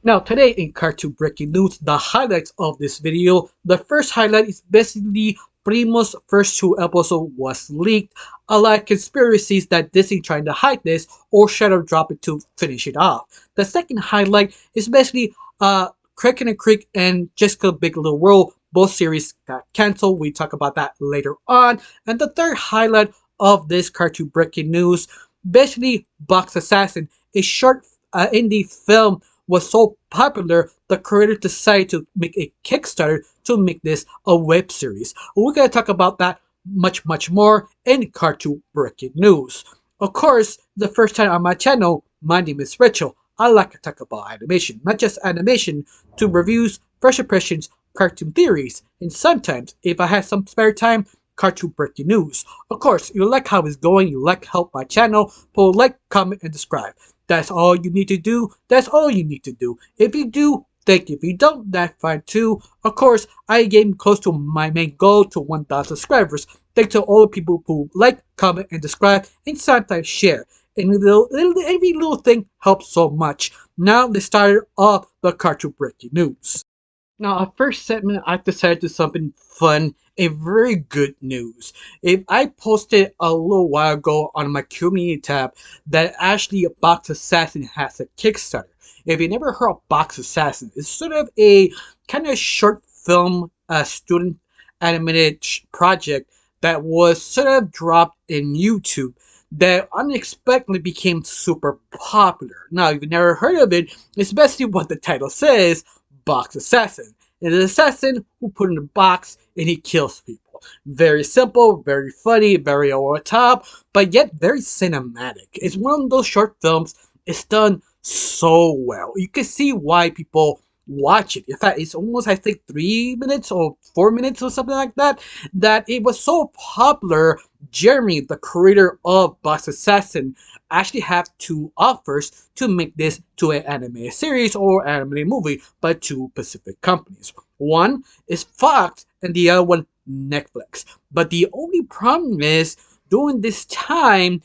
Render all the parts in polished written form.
Now today in Cartoon Breaking News, the highlights of this video. The first highlight is basically Primo's first two episodes was leaked. A lot of conspiracies that Disney trying to hide this or shadow drop it to finish it off. The second highlight is basically Crick and the Creek and Jessica Big Little World. Both series got cancelled. We talk about that later on. And the third highlight of this Cartoon Breaking News, basically Box Assassin, a short indie film was so popular, the creator decided to make a Kickstarter to make this a web series. We're going to talk about that much more in Cartoon Breaking News. Of course, the first time on my channel, my name is Rachel. I like to talk about animation, not just animation, to reviews, first impressions, cartoon theories, and sometimes, if I have some spare time, Cartoon Breaking News. Of course, you like how it's going, you like help my channel, please like, comment, and subscribe. That's all you need to do. That's all you need to do. If you do, thank you. If you don't, that's fine too. Of course, I getting close to my main goal to 1,000 subscribers. Thanks to all the people who like, comment, and subscribe, and sometimes share. And every little thing helps so much. Now let's start off the Cartoon Breaking News. Now, our first segment, I decided to do something fun, a very good news. If I posted a little while ago on my community tab that actually Box Assassin has a Kickstarter. If you never heard of Box Assassin, it's sort of a kind of short film, student animated project that was sort of dropped in YouTube that unexpectedly became super popular. Now, if you've never heard of it, especially what the title says, Box Assassin. It's an assassin who put in a box and he kills people. Very simple, very funny, very over the top, but yet very cinematic. It's one of those short films. It's done so well. You can see why people watch it. In fact, it's almost, I think, 3 minutes or 4 minutes or something like that, that it was so popular. Jeremy, the creator of Box Assassin, actually have two offers to make this to an anime series or anime movie by two specific companies. One is Fox and the other one Netflix. But the only problem is during this time,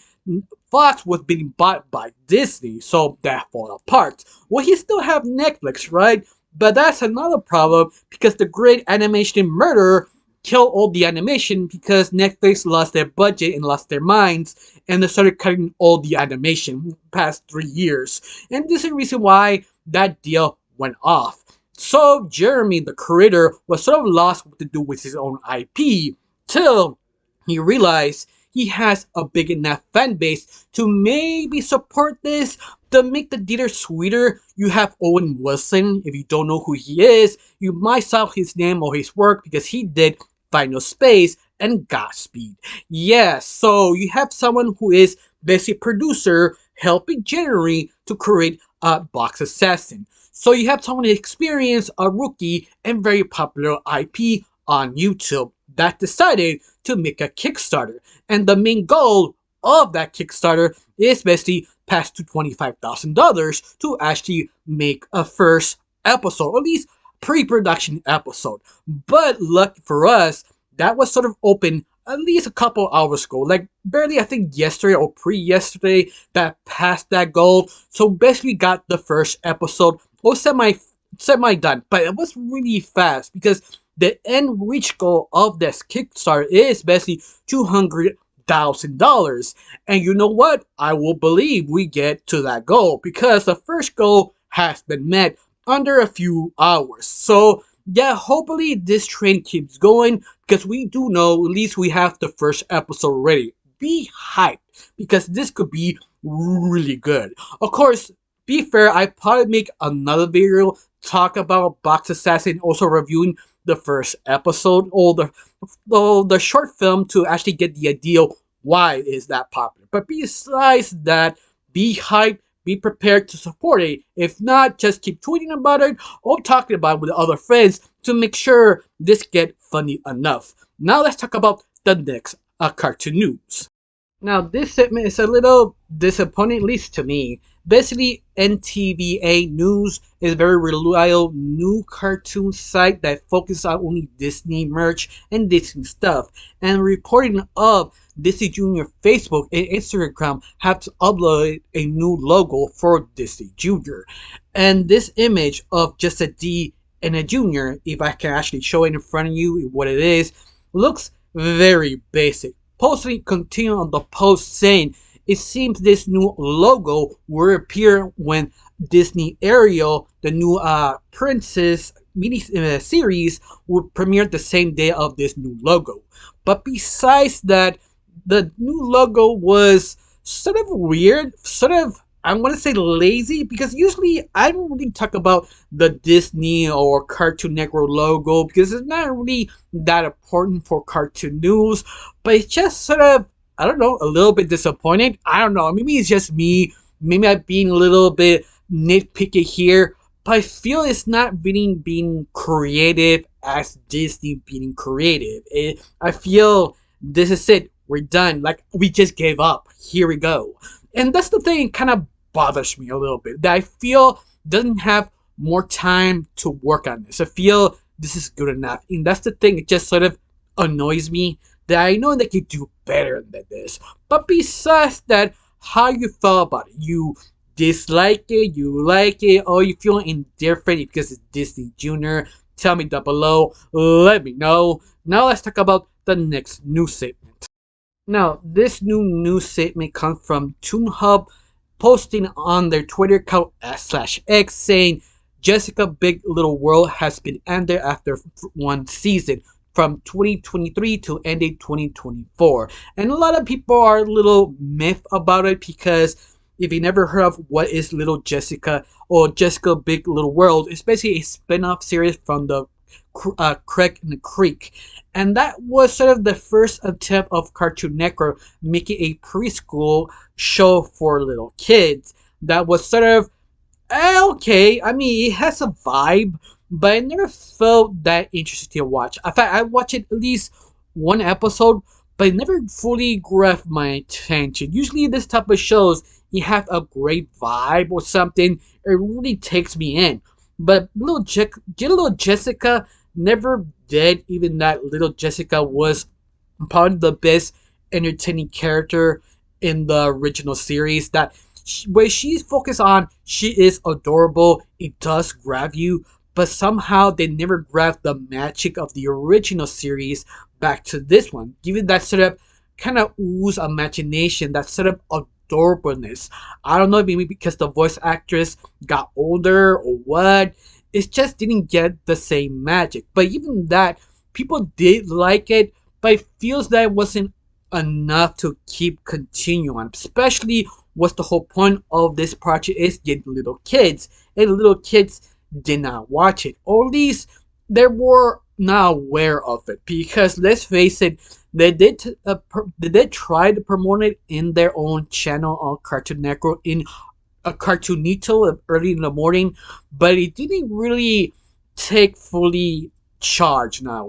Fox was being bought by Disney, so that fell apart. Well, he still have Netflix, right? But that's another problem because the great animation murder killed all the animation because Netflix lost their budget and lost their minds and they started cutting all the animation past 3 years. And this is the reason why that deal went off. So Jeremy, the creator, was sort of lost what to do with his own IP till he realized he has a big enough fan base to maybe support this. To make the dealer sweeter, you have Owen Wilson. If you don't know who he is, you might saw his name or his work because he did Final Space and Godspeed. Yes, so you have someone who is basic producer helping Jeremy to create a Box Assassin. So you have someone experienced, a rookie, and very popular IP on YouTube that decided to make a Kickstarter. And the main goal of that Kickstarter is basically past to $25,000 to actually make a first episode, or at least pre-production episode. But lucky for us, that was sort of open at least a couple hours ago, like barely I think yesterday or pre-yesterday that passed that goal. So basically got the first episode or semi done, but it was really fast because the end reach goal of this Kickstarter is basically $200,000. And you know what? I will believe we get to that goal because the first goal has been met under a few hours. So yeah, hopefully this train keeps going because we do know at least we have the first episode ready. Be hyped because this could be really good. Of course, be fair, I probably make another video talk about Box Assassin, also reviewing the first episode or the short film to actually get the idea why is that popular. But besides that, be hyped, be prepared to support it. If not, just keep tweeting about it or talking about it with other friends to make sure this get funny enough. Now let's talk about the next cartoon news. Now this segment is a little disappointing, at least to me. Basically, NTVA News is a very reliable new cartoon site that focuses on only Disney merch and Disney stuff. And reporting of Disney Junior Facebook and Instagram have to upload a new logo for Disney Junior. And this image of just a D and a junior, if I can actually show it in front of you what it is, looks very basic. Posting continue on the post saying it seems this new logo will appear when Disney Ariel, the new Princess mini series, will premiere the same day of this new logo. But besides that, the new logo was sort of weird, sort of, I want to say lazy, because usually I don't really talk about the Disney or Cartoon Network logo because it's not really that important for cartoon news, but it's just sort of, I don't know, a little bit disappointed. I don't know, maybe it's just me, maybe I'm being a little bit nitpicky here, but I feel it's not really being creative as Disney being creative. I feel this is it, we're done, like we just gave up, here we go. And that's the thing, kind of bothers me a little bit, that I feel doesn't have more time to work on this. I feel this is good enough, and that's the thing, it just sort of annoys me that I know they could do better than this. But besides that, how you felt about it? You dislike it, you like it, or you feel indifferent because it's Disney Junior? Tell me down below, let me know. Now let's talk about the next news segment. Now, this new news statement comes from ToonHub, posting on their Twitter account /X saying Jessica Big Little World has been ended after one season from 2023 to ending 2024. And a lot of people are a little miffed about it because if you never heard of what is Little Jessica or Jessica Big Little World, it's basically a spin-off series from the Craig and the Creek. And that was sort of the first attempt of Cartoon Network making a preschool show for little kids that was sort of okay. I mean, it has a vibe, but I never felt that interesting to watch. In fact, I watched it at least one episode, but it never fully grabbed my attention. Usually, this type of shows, you have a great vibe or something, it really takes me in. But little Jessica never did. Even that Little Jessica was probably the best entertaining character in the original series. That where she's focused on, she is adorable. It does grab you, but somehow they never grabbed the magic of the original series back to this one, giving that sort of kind of ooze imagination, that sort of adorableness. I don't know, maybe because the voice actress got older or what. It just didn't get the same magic. But even that, people did like it, but it feels that it wasn't enough to keep continuing. Especially what's the whole point of this project is getting little kids, and little kids did not watch it, or at least they were not aware of it. Because let's face it, they did try to promote it in their own channel on Cartoon Network in a Cartoonito early in the morning, but it didn't really take fully charge now.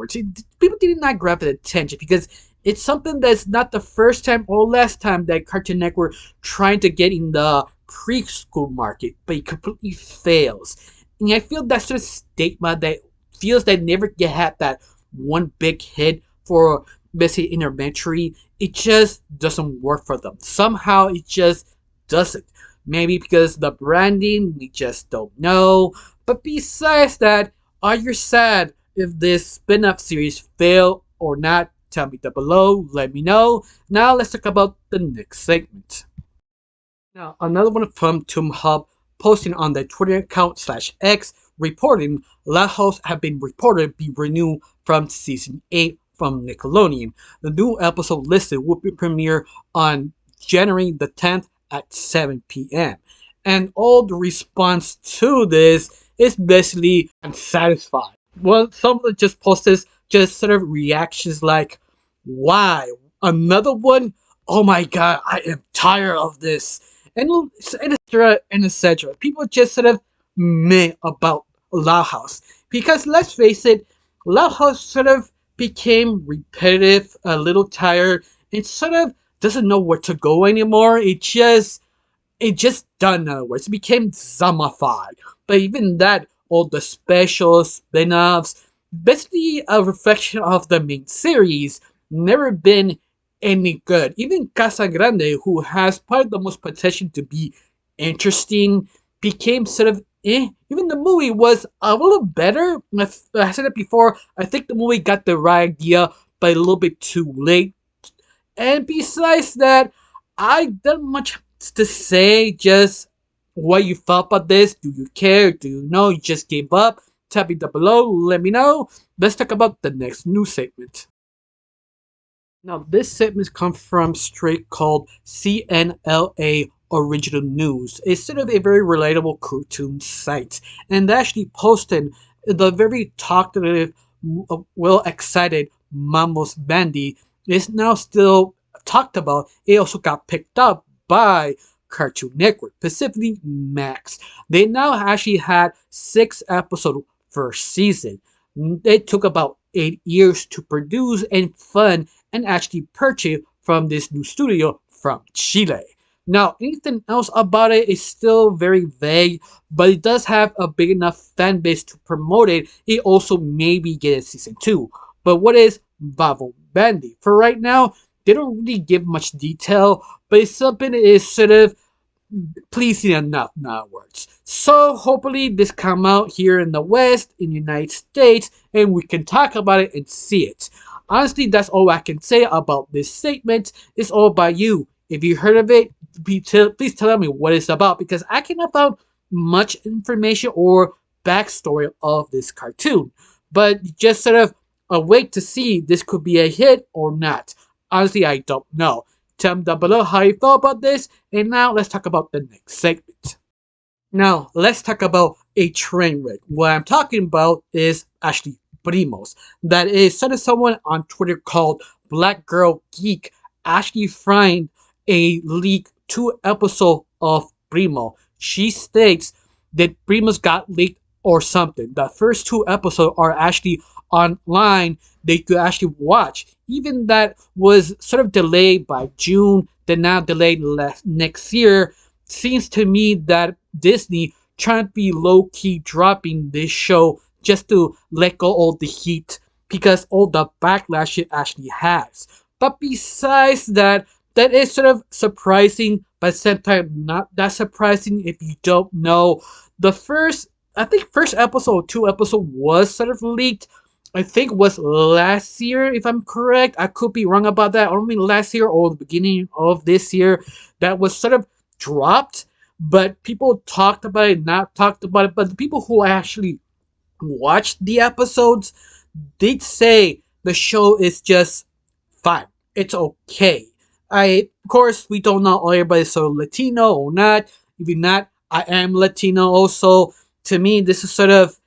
People did not grab the attention because it's something that's not the first time or last time that Cartoon Network trying to get in the preschool market, but it completely fails. And I feel that's just a stigma that feels they never had that one big hit for basically elementary. It just doesn't work for them. Somehow it just doesn't. Maybe because the branding, we just don't know. But besides that, are you sad if this spin-off series failed or not? Tell me down below, let me know. Now let's talk about the next segment. Now, another one from ToonHub, posting on their Twitter account /X, reporting Loud House have been reported be renewed from season 8 from Nickelodeon. The new episode listed will be premiered on January the 10th at 7 p.m. And all the response to this is basically unsatisfied. Well, some of the just posted just sort of reactions like, why? Another one? Oh my god, I am tired of this. And etc. and etc. People just sort of meh about Loud House. Because let's face it, Loud House sort of became repetitive, a little tired. It sort of doesn't know where to go anymore. It just done, in other words. It became zombified. But even that, all the specials, spin-offs, basically a reflection of the main series, never been any good. Even Casa Grande, who has probably the most potential to be interesting, became sort of eh. Even the movie was a little better. I said it before. I think the movie got the right idea, but a little bit too late. And besides that, I don't much to say. Just what you thought about this. Do you care? Do you know? You just gave up? Tap it down below. Let me know. Let's talk about the next news segment. Now, this segment comes from straight called CNLA Original News. It's sort of a very relatable cartoon site, and they actually posted the very talkative, well excited Mamos Bandy is now still talked about. It also got picked up by Cartoon Network, specifically Max. They now actually had 6 episodes first season. It took about 8 years to produce and fund and actually purchase from this new studio from Chile. Now, anything else about it is still very vague, but it does have a big enough fan base to promote it. It also maybe get a season 2. But what is Bavo Bandy? For right now, they don't really give much detail, but it's something that is sort of pleasing enough now words. So hopefully this come out here in the West, in the United States, and we can talk about it and see it. Honestly, that's all I can say about this statement. It's all by you. If you heard of it, please tell me what it's about, because I cannot find much information or backstory of this cartoon. But just sort of a wait to see this could be a hit or not. Honestly, I don't know. Tell me down below how you felt about this, and now let's talk about the next segment. Now, let's talk about a train wreck. What I'm talking about is actually Primos. That is sort of someone on Twitter called Black Girl Geek actually find a leak 2 episode of Primo. She states that Primos got leaked or something. The first 2 episodes are actually online. They could actually watch. Even that was sort of delayed by June, then now delayed next year. Seems to me that Disney trying to be low-key dropping this show just to let go all the heat because all the backlash it actually has. But besides that, that is sort of surprising, but sometimes not that surprising if you don't know. The first, I think first episode, 2 episode was sort of leaked. I think was last year, if I'm correct. I could be wrong about that. I don't mean last year or the beginning of this year. That was sort of dropped, but people talked about it, not talked about it. But the people who actually watched the episodes did say the show is just fine. It's okay. Of course, we don't know everybody's so Latino or not. If you're not, I am Latino also. To me, this is sort of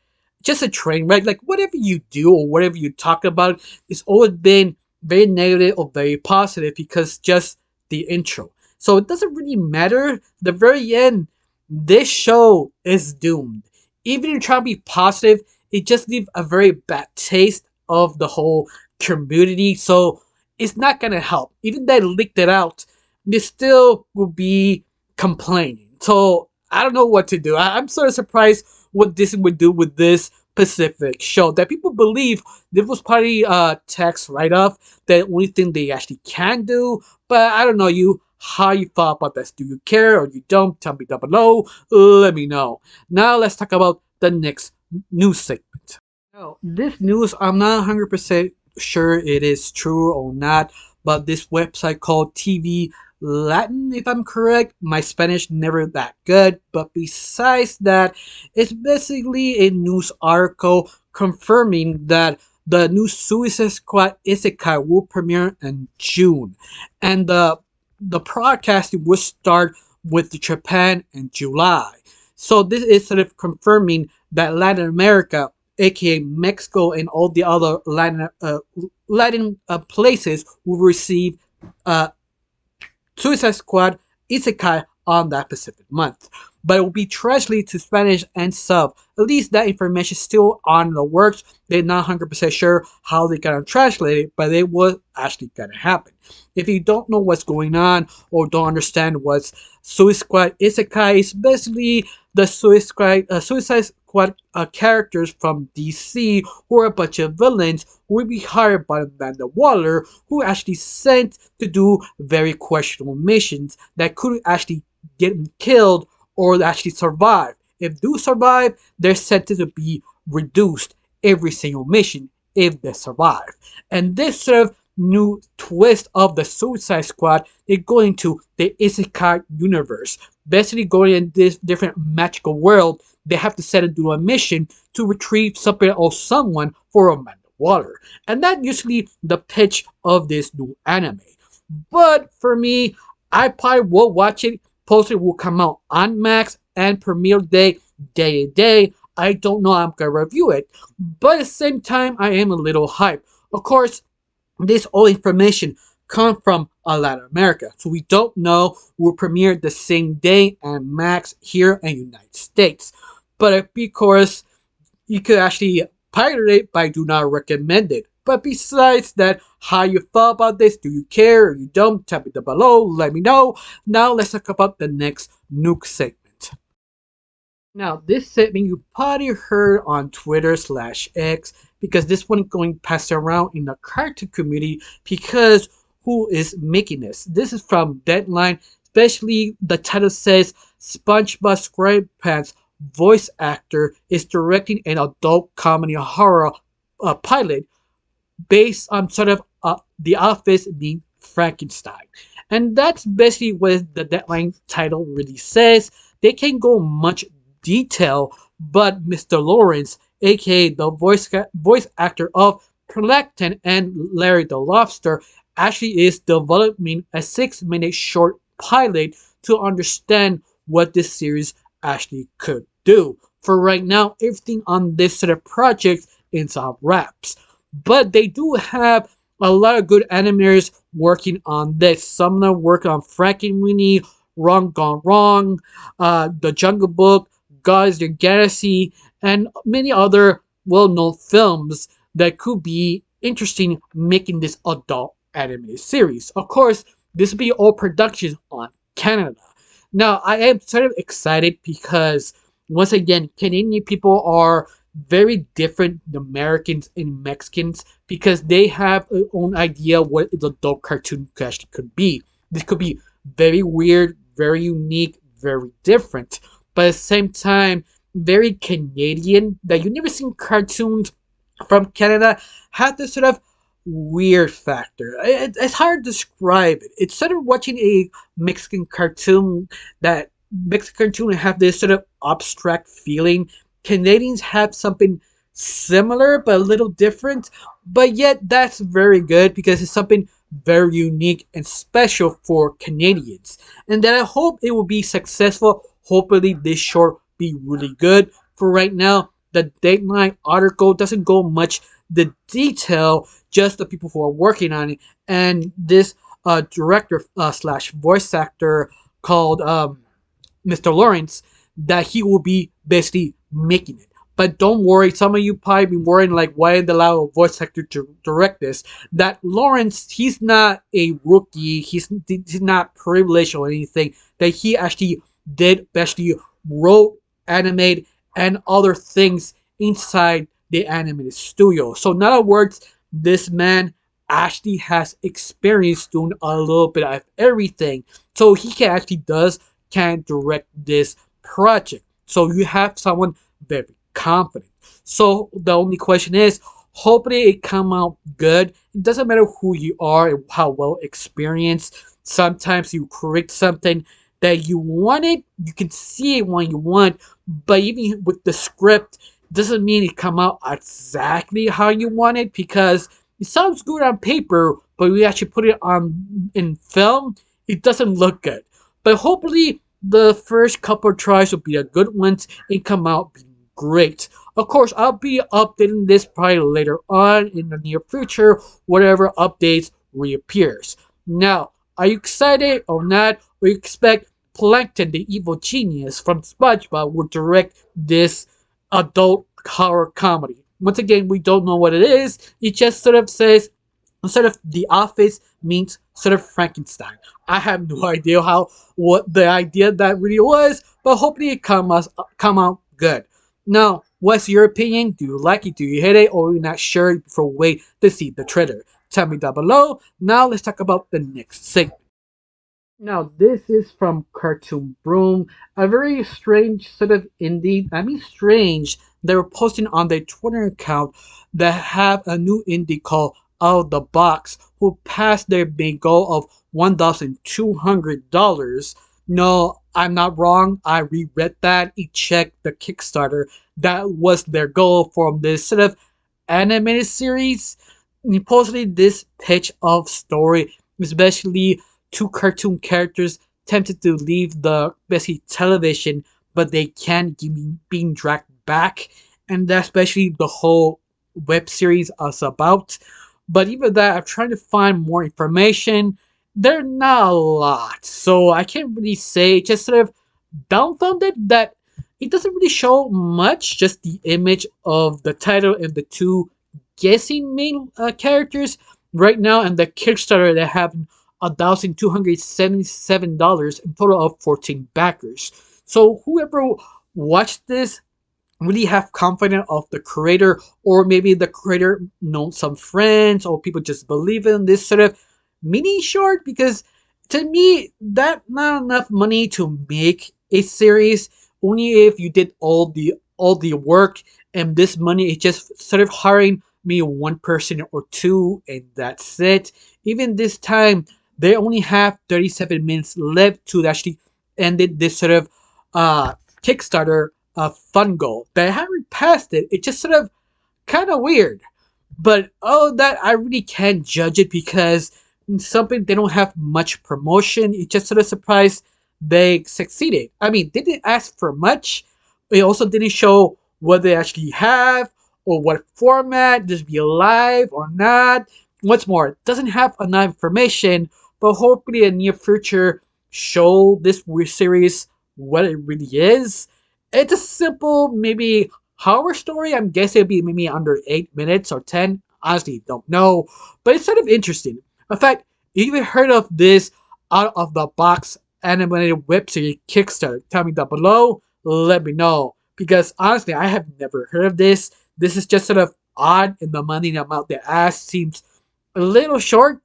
just a train wreck. Like whatever you do or whatever you talk about, it's always been very negative or very positive because just the intro. So it doesn't really matter. The very end, this show is doomed. Even if you try to be positive, it just leaves a very bad taste of the whole community. So it's not gonna help. Even they leaked it out, they still will be complaining. So I don't know what to do. I'm sort of surprised what Disney would do with this specific show that people believe this was probably tax write-off, the only thing they actually can do. But I don't know you how you thought about this. Do you care or you don't? Tell me down below. Let me know. Now let's talk about the next news segment. Now, this news, I'm not 100% sure it is true or not, but this website called TV Latin, if I'm correct. My Spanish never that good, but besides that, it's basically a news article confirming that the new Suicide Squad Isekai will premiere in June, and the broadcasting will start with Japan in July. So this is sort of confirming that Latin America, aka Mexico, and all the other Latin places will receive Suicide Squad Isekai on that specific month. But it will be translated to Spanish and sub. At least that information is still on the works. They're not 100% sure how they're going to translate it, but it was actually going to happen. If you don't know what's going on or don't understand what Suicide Squad Isekai is, basically the Suicide Squad characters from DC, who are a bunch of villains, will be hired by Amanda Waller, who actually sent to do very questionable missions that could actually get killed or actually survive if do survive, their sentence will be reduced every single mission if they survive. And this sort of new twist of the Suicide Squad, they go into the Isekai universe. Basically going in this different magical world, they have to set and do a mission to retrieve something or someone for a man of water. And that's usually the pitch of this new anime. But for me, I probably will watch it. Poster will come out on Max and premiere day to day. I don't know how I'm gonna review it, but at the same time, I am a little hyped. Of course, this all information come from Latin America, so we don't know will premiere the same day and Max here in the United States. But of course, you could actually pirate it, but I do not recommend it. But besides that, how you felt about this? Do you care or you don't? Tell me down below. Let me know. Now let's talk about the next nuke segment. Now this segment you probably heard on Twitter/X because this one going passed around in the cartoon community because who is making this? This is from Deadline. Especially the title says SpongeBob SquarePants voice actor is directing an adult comedy horror pilot based on sort of The Office being Frankenstein. And that's basically what the Deadline title really says. They can't go much detail, but Mr. Lawrence, aka the voice actor of Plankton and Larry the Lobster, actually is developing a 6-minute short pilot to understand what this series actually could do. For right now, everything on this sort of project is on wraps. But they do have a lot of good animators working on this. Some of them work on Frankenweenie, Wrong Gone Wrong, The Jungle Book, Guardians of the Galaxy, and many other well-known films that could be interesting making this adult animated series. Of course, this will be all productions on Canada. Now, I am sort of excited because, once again, Canadian people are very different than Americans and Mexicans because they have their own idea what an adult cartoon actually could be. This could be very weird, very unique, very different, but at the same time, very Canadian. That you never seen cartoons from Canada have this sort of weird factor. It's hard to describe it. It's sort of watching a Mexican cartoon that Mexican cartoon have this sort of abstract feeling. Canadians have something similar but a little different, but yet that's very good because it's something very unique and special for Canadians. And that I hope it will be successful. Hopefully this short be really good. For right now, the Dateline article doesn't go much the detail, just the people who are working on it. And this director slash voice actor called Mr. Lawrence, that he will be basically making it. But don't worry, some of you probably be worrying like, why did they allow a voice actor to direct this? That Lawrence, he's not a rookie, he's not privileged or anything. That he actually did basically wrote, animate, and other things inside the animated studio. So in other words, this man actually has experience doing a little bit of everything. So he can direct this project. So you have someone very confident. So the only question is, hopefully it come out good. It doesn't matter who you are and how well experienced. Sometimes you correct something that you wanted, you can see it when you want, but even with the script, doesn't mean it come out exactly how you want it because it sounds good on paper, but we actually put it on in film, it doesn't look good. But hopefully the first couple of tries will be a good ones and come out being great. Of course, I'll be updating this probably later on in the near future, whatever updates reappears. Now, are you excited or not? Or you expect Plankton, the evil genius from SpongeBob, will direct this adult horror comedy? Once again, we don't know what it is. It just sort of says, sort of The Office means sort of Frankenstein. I have no idea what the idea that really was, but hopefully it come out good. Now, what's your opinion? Do you like it? Do you hate it? Or are you not sure? For wait to see the trailer. Tell me down below. Now let's talk about the next segment. Now, this is from Cartoon Broom, a very strange sort of indie. I mean, strange. They were posting on their Twitter account that have a new indie called Out of the Box, who passed their big goal of $1,200. No, I'm not wrong. I reread that. I checked the Kickstarter. That was their goal from this sort of animated series. Supposedly, this pitch of story, especially two cartoon characters tempted to leave the basically television, but they can't keep being dragged back, and that's especially the whole web series is about. But even that, I'm trying to find more information. There's not a lot, so I can't really say. Just sort of dumbfounded that it doesn't really show much. Just the image of the title and the two guessing main characters right now, and the Kickstarter they have $1,277 in total of 14 backers. So whoever watched this really have confidence of the creator, or maybe the creator knows some friends, or people just believe in this sort of mini short, because to me that not enough money to make a series. Only if you did all the work, and this money is just sort of hiring me one person or two, and that's it. Even this time they only have 37 minutes left to actually end it, this sort of Kickstarter fun goal. They haven't passed it. It's just sort of kind of weird. But oh, that I really can't judge it, because something they don't have much promotion. It's just sort of surprised they succeeded. I mean, they didn't ask for much. They also didn't show what they actually have, or what format, just be live or not. What's more, it doesn't have enough information, but hopefully in the near future show this weird series what it really is. It's a simple, maybe horror story. I'm guessing it'd be maybe under 8 minutes or 10. Honestly, don't know, but it's sort of interesting. In fact, you even heard of this out of the box animated web series Kickstarter? Tell me down below. Let me know, because honestly, I have never heard of this. This is just sort of odd, and the money amount they ask seems a little short.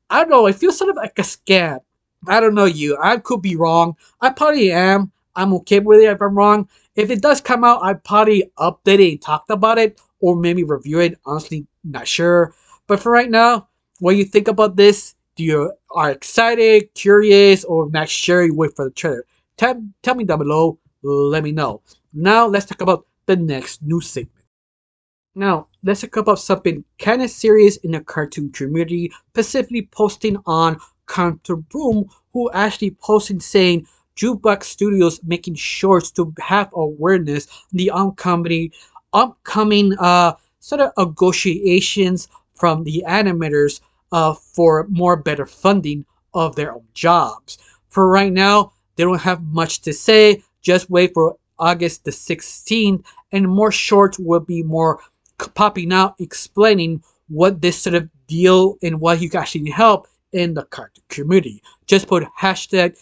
I don't know. It feels sort of like a scam. I don't know you. I could be wrong. I probably am. I'm okay with it if I'm wrong. If it does come out, I'd probably update it and talk about it, or maybe review it. Honestly, not sure. But for right now, what do you think about this? Do you are excited, curious, or not sure? You wait for the trailer. Tell me down below. Let me know. Now let's talk about the next news segment. Now, let's talk about something kind of serious in the cartoon community, specifically posting on Counter Boom, who actually posted saying Jukebox Studios making shorts to have awareness the upcoming sort of negotiations from the animators for more better funding of their own jobs. For right now, they don't have much to say. Just wait for August the 16th, and more shorts will be more popping out explaining what this sort of deal and what you can actually help in the cartoon community. Just put hashtag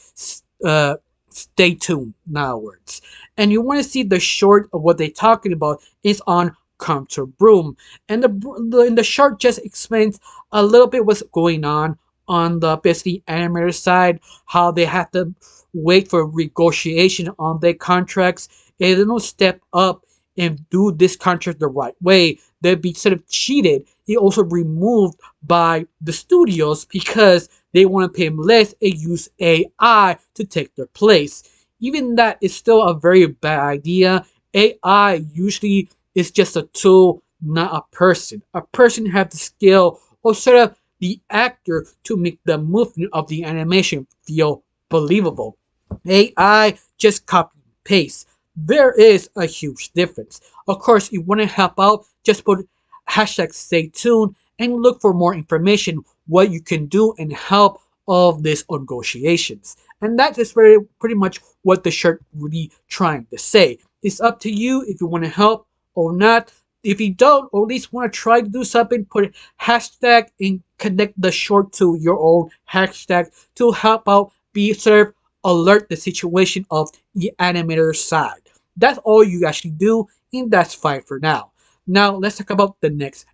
stay tuned now words. And you want to see the short of what they're talking about is on Counter Broom. And the short just explains a little bit what's going on the basically animator side, how they have to wait for negotiation on their contracts. If they don't step up and do this contract the right way, they'll be sort of cheated. He also removed by the studios because they want to pay them less and use AI to take their place. Even that is still a very bad idea. AI usually is just a tool, not a person. A person has the skill or sort of the actor to make the movement of the animation feel believable. AI just copy and paste. There is a huge difference. Of course, you want to help out, just put hashtag stay tuned and look for more information what you can do and help of these negotiations. And that is pretty much what the shirt really trying to say. It's up to you if you want to help or not. If you don't, or at least want to try to do something, put hashtag and connect the short to your own hashtag to help out, be sort of alert the situation of the animator side. That's all you actually do, and that's fine for now. Now let's talk about the next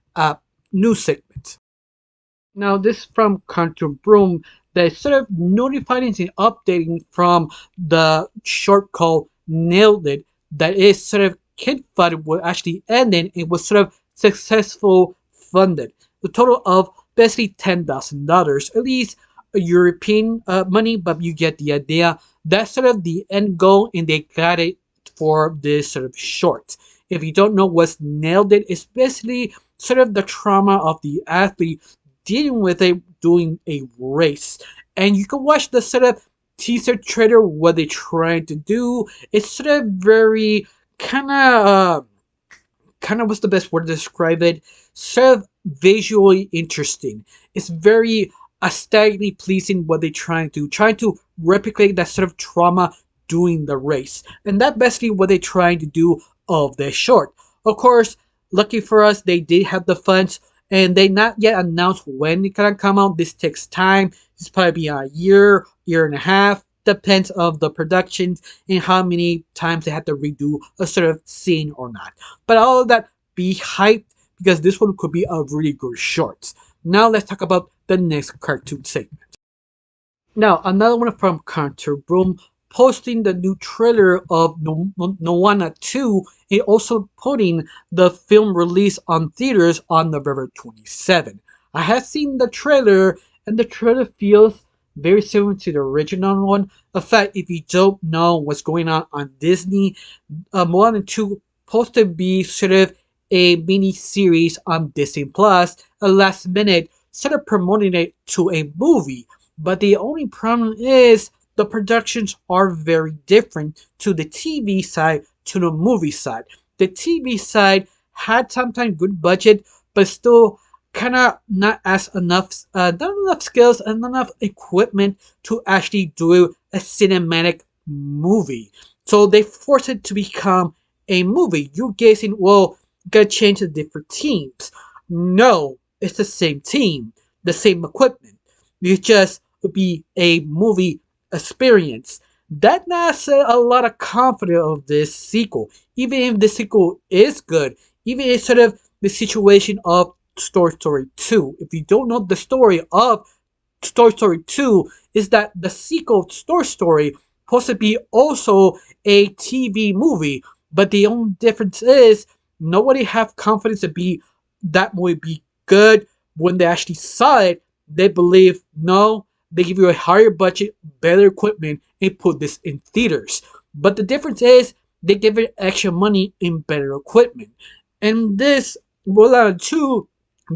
news segment. Now, this from Contour Broom that sort of notified and updating from the short called Nailed It that is sort of kid fun was actually ending and was sort of successful funded. The total of basically $10,000, at least European money, but you get the idea. That's sort of the end goal, and they got it for this sort of short. If you don't know what's Nailed It, it's basically sort of the trauma of the athlete dealing with it doing a race. And you can watch the sort of teaser trailer, what they're trying to do. It's sort of very kind of what's the best word to describe it? Sort of visually interesting. It's very aesthetically pleasing what they're trying to replicate that sort of trauma doing the race. And that's basically what they're trying to do of their short. Of course, lucky for us, they did have the funds and they not yet announced when it gonna come out. This takes time. It's probably be a year and a half. Depends of the productions and how many times they have to redo a sort of scene or not. But all of that, be hyped because this one could be a really good short. Now let's talk about the next cartoon segment. Now, another one from Counter Broom posting the new trailer of Moana 2 and also putting the film release on theaters on November 27. I have seen the trailer and the trailer feels very similar to the original one. In fact, if you don't know what's going on Disney, Moana 2 supposed to be sort of a mini series on Disney Plus, a last minute sort of promoting it to a movie. But the only problem is the productions are very different to the TV side to the movie side. The TV side had sometimes good budget, but still kind of not enough skills and not enough equipment to actually do a cinematic movie. So they force it to become a movie. You're guessing, well, gotta change the different teams. No, it's the same team, the same equipment. It just would be a movie experience. That not say a lot of confidence of this sequel. Even if the sequel is good, even if sort of the situation of Story 2. If you don't know the story of Story 2, is that the sequel Story supposed to be also a TV movie, but the only difference is nobody have confidence to be that movie be good. When they actually saw it, they believe no, they give you a higher budget, better equipment, and put this in theaters. But the difference is they give it extra money in better equipment. And this Mulan 2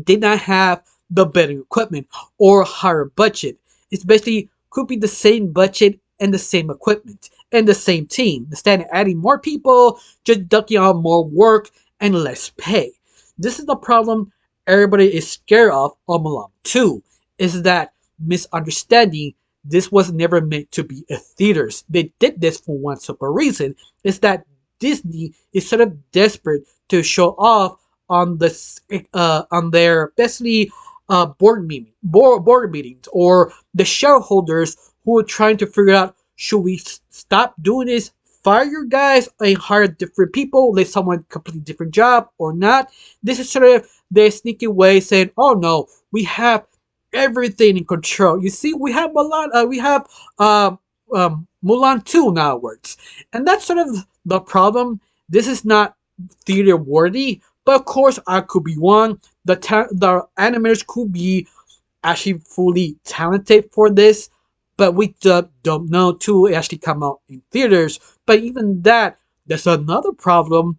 did not have the better equipment or higher budget. It's basically could be the same budget and the same equipment and the same team. Instead of adding more people, just ducking out more work and less pay. This is the problem everybody is scared of Mulan 2, is that misunderstanding this was never meant to be a theaters. They did this for one simple reason, is that Disney is sort of desperate to show off on on their basically board meetings or the shareholders who are trying to figure out should we stop doing this, fire your guys and hire different people, let someone complete different job or not. This is sort of their sneaky way saying, oh no, we have everything in control. You see, we have Mulan 2 now works, and that's sort of the problem. This is not theater worthy, but of course I could be wrong. The animators could be actually fully talented for this, but we don't know to actually come out in theaters. But even that, there's another problem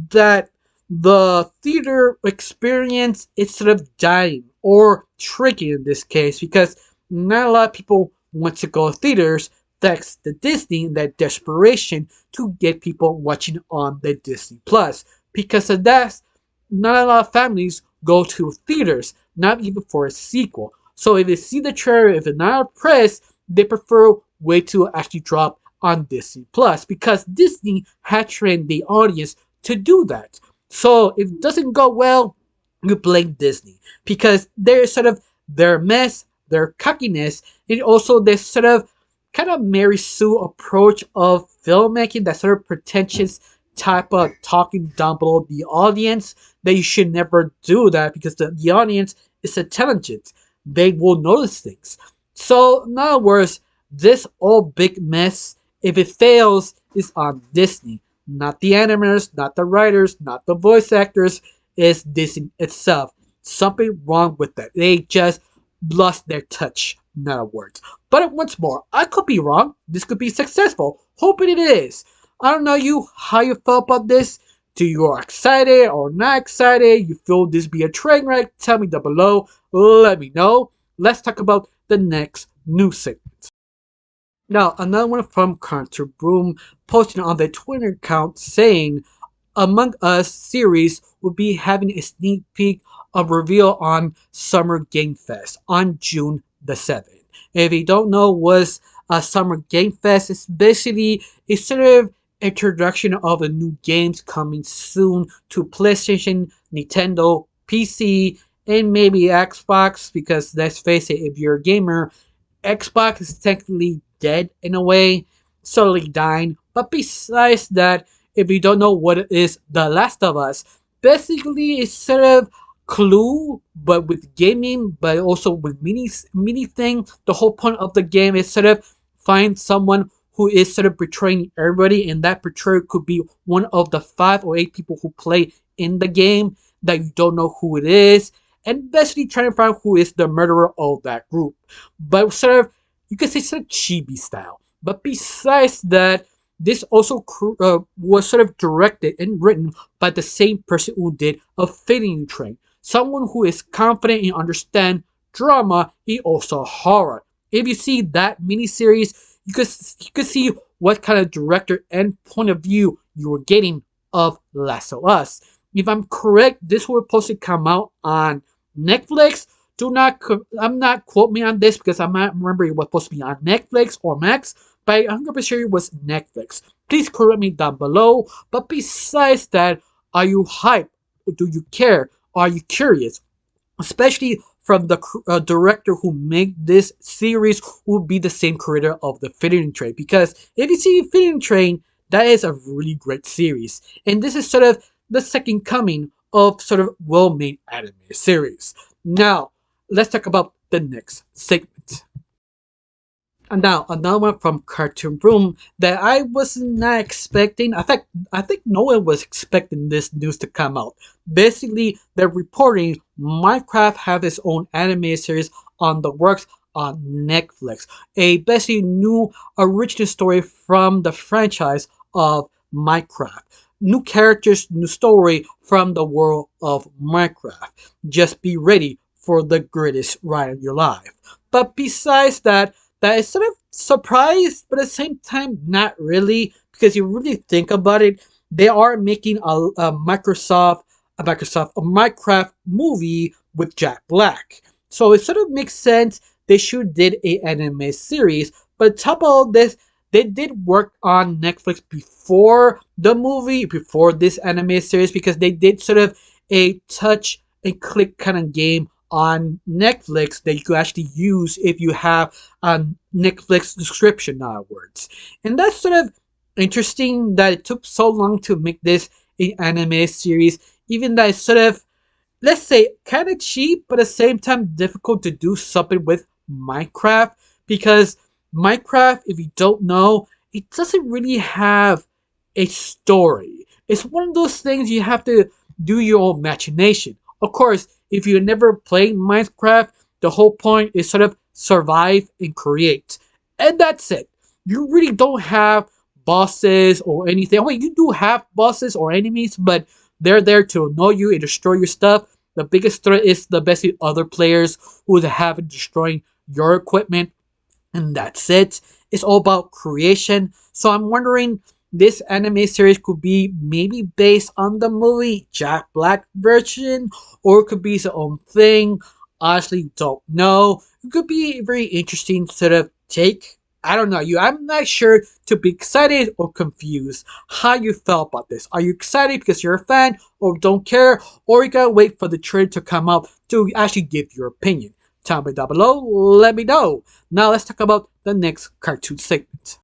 that the theater experience is sort of dying or tricky in this case because not a lot of people want to go to theaters thanks to Disney and that desperation to get people watching on the Disney Plus. Because of that, not a lot of families go to theaters, not even for a sequel. So if they see the trailer, if they're not impressed, they prefer wait to actually drop on Disney Plus because Disney had trained the audience to do that. So if it doesn't go well, you blame Disney because they're sort of their mess, their cockiness, and also this sort of kind of Mary Sue approach of filmmaking, that sort of pretentious type of talking down below the audience, that you should never do that because the audience is intelligent. they will notice things. So, in other words, this whole big mess, if it fails, is on Disney. Not the animators, not the writers, not the voice actors, it's Disney itself. Something wrong with that. They just lost their touch, in other words. But once more, I could be wrong. This could be successful. Hoping it is. I don't know how you felt about this. Do you are excited or not excited? You feel this be a train wreck? Tell me down below. Let me know. Let's talk about the next news segment. Now, another one from Carter Broom posting on their Twitter account saying Among Us series will be having a sneak peek of reveal on Summer Game Fest on June the 7th. If you don't know what's a Summer Game Fest, it's basically a sort of introduction of the new games coming soon to PlayStation, Nintendo, PC, and maybe Xbox, because let's face it, if you're a gamer, Xbox is technically dead in a way, slowly dying. But besides that, if you don't know what it is, The Last of Us, basically it's sort of Clue, but with gaming, but also with mini thing. The whole point of the game is sort of find someone who is sort of betraying everybody, and that betrayer could be one of the 5 or 8 people who play in the game that you don't know who it is, and basically trying to find who is the murderer of that group. But sort of, you could say sort of chibi style. But besides that, this also was sort of directed and written by the same person who did A Fitting Train. Someone who is confident and understand drama and also horror. If you see that miniseries, you could see what kind of director and point of view you were getting of Last of Us. If I'm correct, this was supposed to come out on Netflix. I'm not quote me on this because I'm not remembering it was supposed to be on Netflix or Max, but I'm 100% sure it was Netflix. Please correct me down below. But besides that, are you hyped? Do you care? Are you curious? Especially from the director who made this series, who will be the same creator of the Fitting Train. Because if you see Fitting Train, that is a really great series, and this is sort of the second coming of sort of well-made anime series. Now, let's talk about the next segment. And now another one from Cartoon Room that I was not expecting. I think no one was expecting this news to come out. Basically, they're reporting Minecraft have its own anime series on the works on Netflix. A basically new original story from the franchise of Minecraft. New characters, new story from the world of Minecraft. Just be ready for the greatest ride of your life. But besides that, that is sort of surprised, but at the same time, not really, because you really think about it, they are making a Minecraft movie with Jack Black. So it sort of makes sense they should did a anime series. But on top of all this, they did work on Netflix before the movie, before this anime series, because they did sort of a touch and click kind of game on Netflix that you could actually use if you have a Netflix subscription, in other words. And that's sort of interesting that it took so long to make this an anime series, even that it's sort of, let's say, kind of cheap, but at the same time difficult to do something with Minecraft, because Minecraft, if you don't know, it doesn't really have a story. It's one of those things you have to do your own imagination. Of course, if you never played Minecraft, the whole point is sort of survive and create. And that's it. You really don't have bosses or anything. I mean, you do have bosses or enemies, but they're there to annoy you and destroy your stuff. The biggest threat is the best other players who have destroying your equipment. And that's it. It's all about creation. So I'm wondering, this anime series could be maybe based on the movie Jack Black version, or it could be its own thing. Honestly, don't know. It could be a very interesting sort of take. I don't know you. I'm not sure to be excited or confused. How you felt about this? Are you excited because you're a fan, or don't care, or you gotta wait for the trailer to come out to actually give your opinion? Tell me down below. Let me know. Now let's talk about the next cartoon segment.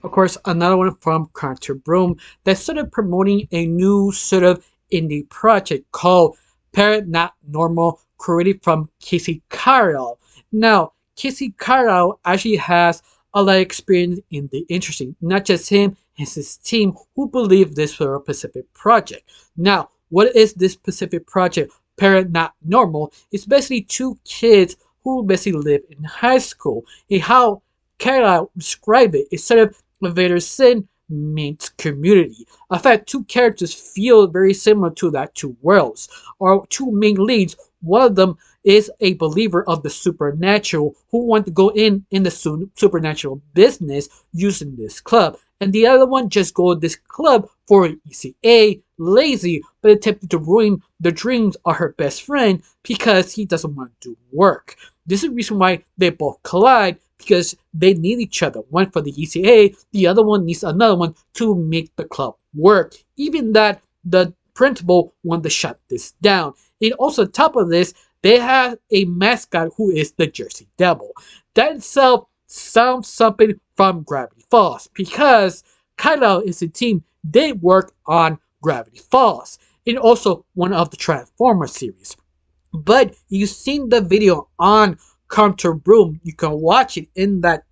Of course, another one from Carter Broom that's sort of promoting a new sort of indie project called Paranormal, created from Casey Carroll. Now, Casey Carroll actually has a lot of experience in the interesting, not just him, it's his team who believe this was a specific project. Now, what is this specific project? Paranormal. It's basically two kids who basically live in high school. And how Carroll described it is sort of Vader Sin meets community. In fact, two characters feel very similar to that two worlds. Our two main leads, one of them is a believer of the supernatural who want to go in the supernatural business using this club. And the other one just go to this club for ECA, lazy, but attempting to ruin the dreams of her best friend because he doesn't want to do work. This is the reason why they both collide, because they need each other. One for the ECA, the other one needs another one to make the club work. Even that the principal wanted to shut this down. And also on top of this, they have a mascot who is the Jersey Devil. That itself sounds something from Gravity Falls, because Kylo is a team, they work on Gravity Falls, and also one of the Transformers series. But you've seen the video on Counter Broom. You can watch it in that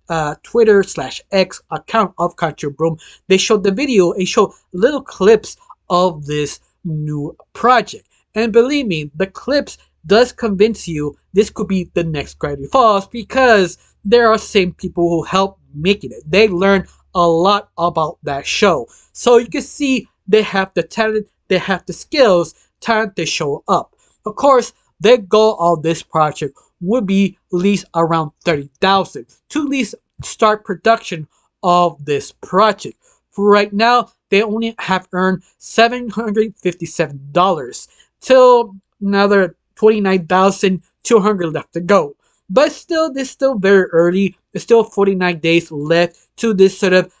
Twitter/X account of Counter Broom. They showed the video and show little clips of this new project. And believe me, the clips does convince you this could be the next Gravity Falls, because there are same people who helped making it. They learned a lot about that show. So you can see they have the talent, they have the skills, time to show up. Of course, their goal of this project would be at least around $30,000 to at least start production of this project. For right now, they only have earned $757 till another $29,200 left to go. But still, it's still very early. There's still 49 days left to this sort of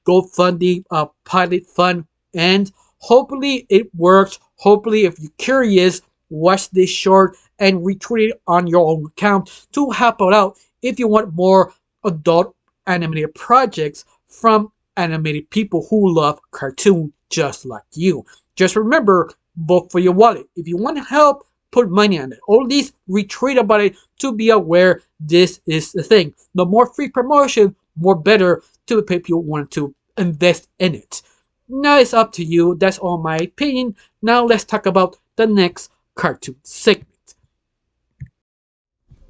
GoFundMe pilot fund, and hopefully it works. Hopefully, if you're curious, watch this short and retweet it on your own account to help out if you want more adult animated projects from animated people who love cartoon just like you. Just remember, vote for your wallet. If you want help, put money on it, or at least retweet about it to be aware this is the thing. The more free promotion, more better to the people who want to invest in it. Now it's up to you. That's all my opinion. Now let's talk about the next cartoon segment.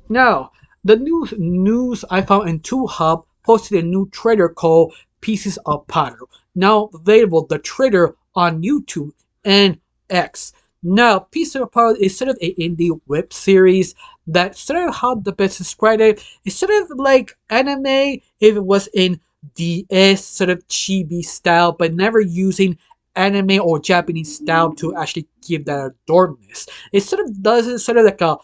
Now, the news I found in 2Hub posted a new trailer called Pieces of Potter. Now available the trailer on YouTube and X. Now, Pieces of Potter is sort of an indie web series that sort of how the best describe it. It's sort of like anime if it was in DS sort of chibi style, but never using anime or Japanese style to actually give that adornedness. It sort of does it sort of like a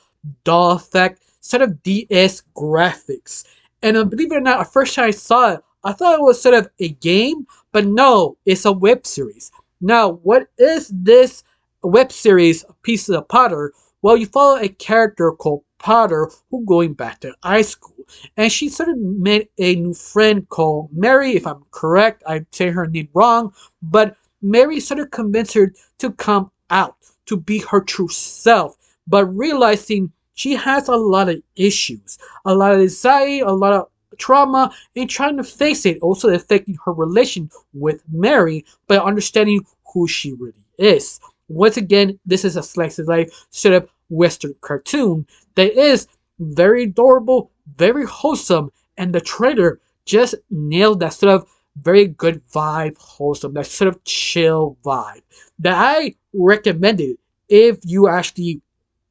doll effect, sort of DS graphics. And believe it or not, at first time I saw it, I thought it was sort of a game, but no, it's a web series. Now, what is this web series, Pieces of Potter? Well, you follow a character called Potter who going back to high school. And she sort of met a new friend called Mary, if I'm correct. I'm saying her name wrong. But Mary sort of convinced her to come out, to be her true self. But realizing she has a lot of issues, a lot of anxiety, a lot of trauma, and trying to face it, also affecting her relation with Mary, by understanding who she really is. Once again, this is a slice of life sort of Western cartoon that is very adorable, very wholesome, and the trailer just nailed that sort of very good vibe, wholesome, that sort of chill vibe that I recommended. If you actually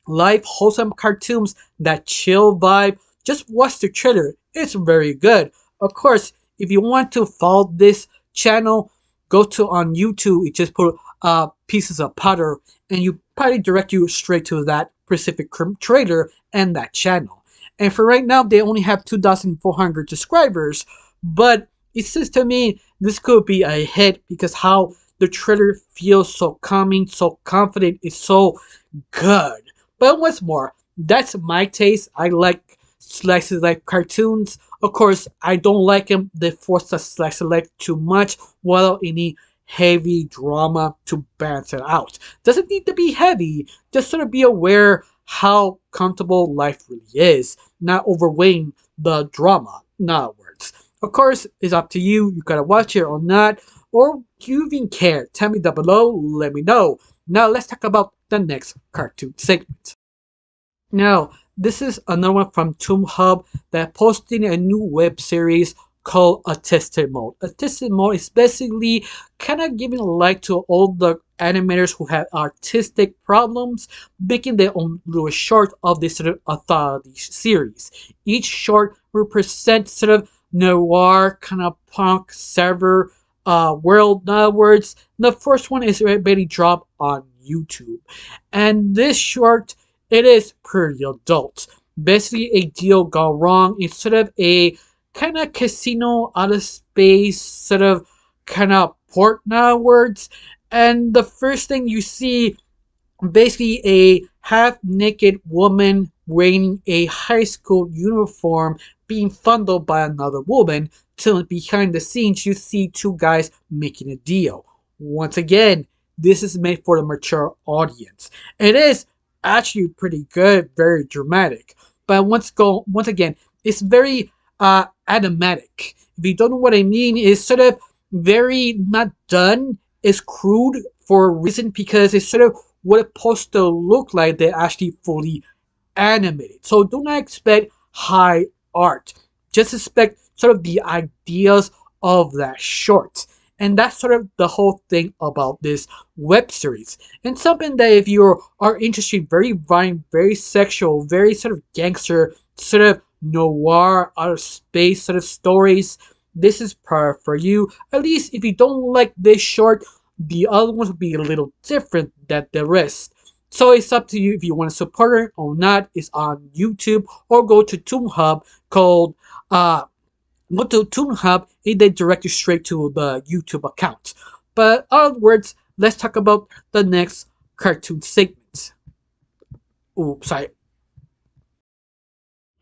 like wholesome cartoons, that chill vibe, just watch the trailer. It's very good. Of course, if you want to follow this channel, go to on YouTube. You just put Pieces of Potter, and you probably direct you straight to that specific trailer and that channel. And for right now, they only have 2,400 subscribers, but it says to me this could be a hit because how the trailer feels so calming, so confident, it's so good. But what's more, that's my taste. I like slice of life cartoons. Of course, I don't like them. They force the slice of life too much without any heavy drama to balance it out. Doesn't need to be heavy, just sort of be aware how comfortable life really is, not overweighing the drama, in other words. Of course, it's up to you. You gotta watch it or not, or do you even care? Tell me down below, let me know. Now let's talk about the next cartoon segment. Now, this is another one from Toon Hub that posting a new web series called Artistic Mode. Artistic Mode is basically kind of giving a light to all the animators who have artistic problems, making their own little short of this sort of authority series. Each short represents sort of noir, kind of punk, server world. In other words, the first one is already dropped on YouTube. And this short, it is pretty adult. Basically, a deal gone wrong. It's sort of a kind of casino out of space, sort of kind of port now words. And the first thing you see, basically a half-naked woman wearing a high school uniform being fondled by another woman, till behind the scenes you see two guys making a deal. Once again, this is made for the mature audience. It is actually pretty good, very dramatic. But once again, it's very animatic. If you don't know what I mean, it's sort of very not done. It's crude for a reason because it's sort of what it's supposed to look like. They're actually fully animated. So do not expect high art. Just expect sort of the ideas of that short. And that's sort of the whole thing about this web series. And something that if you are interested, very violent, very sexual, very sort of gangster, sort of noir, outer space sort of stories, this is perfect for you. At least if you don't like this short, the other ones will be a little different than the rest. So it's up to you if you want to support it or not. It's on YouTube, or go to Toon Hub called go to Toon Hub and they direct you straight to the YouTube account. But in other words, let's talk about the next cartoon segment. Oops, sorry.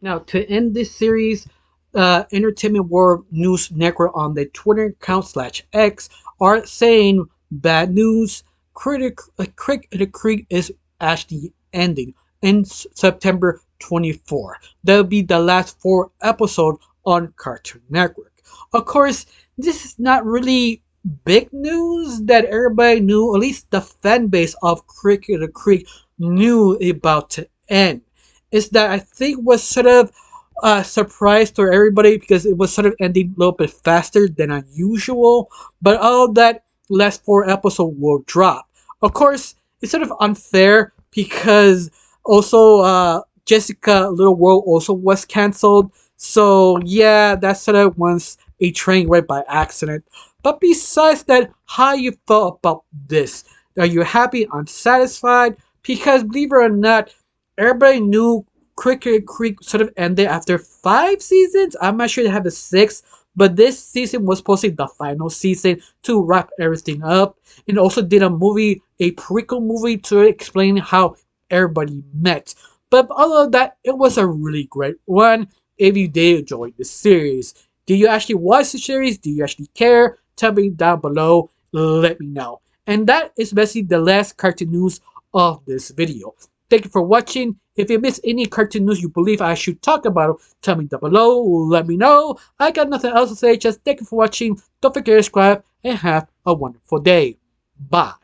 Now, to end this series, Entertainment World News Network on the Twitter account /X are saying bad news. Critic the Creek is actually ending in September 24. That'll be the last 4 episodes on Cartoon Network. Of course, this is not really big news that everybody knew, at least the fan base of Cricket the Creek knew about to end. Is that I think was sort of a surprise to everybody because it was sort of ending a little bit faster than unusual. But all that last 4 episodes will drop. Of course, it's sort of unfair because also Jessica Little World also was cancelled. So yeah, that's sort of once a train wreck by accident. But besides that, how you felt about this? Are you happy, unsatisfied? Because believe it or not, everybody knew Cricket Creek sort of ended after 5 seasons. I'm not sure they have a 6th, but this season was supposed to be the final season to wrap everything up. And also did a movie, a prequel movie to explain how everybody met. But other than that, it was a really great one. If you did enjoy the series, do you actually watch the series? Do you actually care? Tell me down below. Let me know. And that is basically the last cartoon news of this video. Thank you for watching. If you missed any cartoon news you believe I should talk about, tell me down below. Let me know. I got nothing else to say. Just thank you for watching. Don't forget to subscribe and have a wonderful day. Bye.